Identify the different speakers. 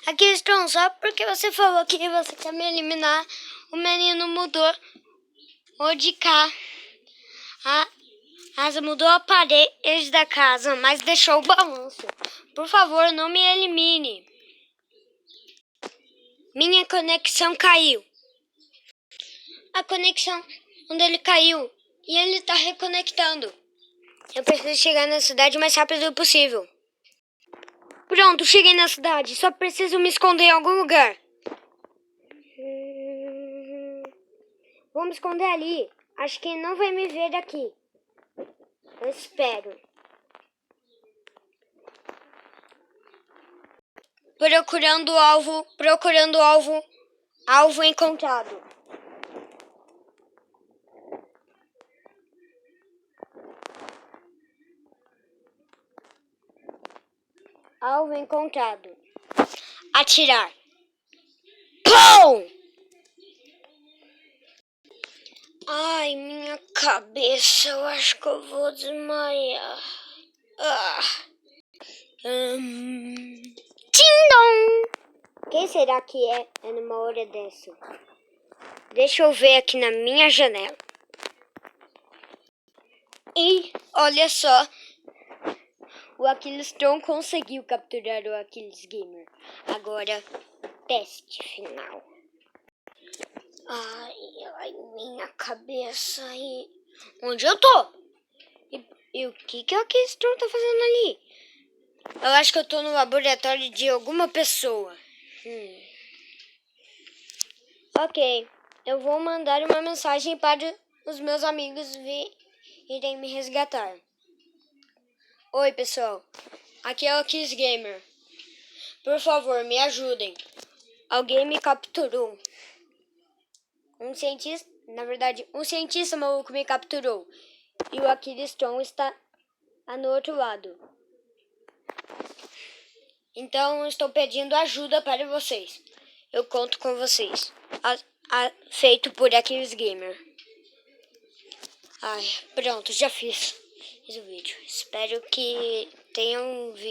Speaker 1: Aqui estão só porque você falou que você quer me eliminar. O menino mudou o de cá. Mudou a parede da casa, mas deixou o balanço. Por favor, não me elimine. Minha conexão caiu. A conexão dele caiu e ele tá reconectando. Eu preciso chegar na cidade o mais rápido possível. Pronto, cheguei na cidade. Só preciso me esconder em algum lugar. Vou me esconder ali. Acho que não vai me ver daqui. Eu espero. Procurando alvo. Alvo encontrado. Alvo encontrado. Atirar. Pum! Ai, minha cabeça. Eu acho que eu vou desmaiar. Tim-dom! Quem será que é numa hora dessa? Deixa eu ver aqui na minha janela. E olha só. O Aquiles Tron conseguiu capturar o Aquiles Gamer. Agora, teste final. Ai, minha cabeça. Onde eu tô? E o que o Aquiles Tron tá fazendo ali? Eu acho que eu tô no laboratório de alguma pessoa. Ok, eu vou mandar uma mensagem para os meus amigos irem me resgatar. Oi, pessoal. Aqui é o Aquiles Gamer. Por favor, me ajudem. Alguém me capturou. Um cientista maluco me capturou. E o Aquiles Tron está no outro lado. Então, eu estou pedindo ajuda para vocês. Eu conto com vocês. Feito por Aquiles Gamer. Pronto, já fiz o vídeo. Espero que tenham visto.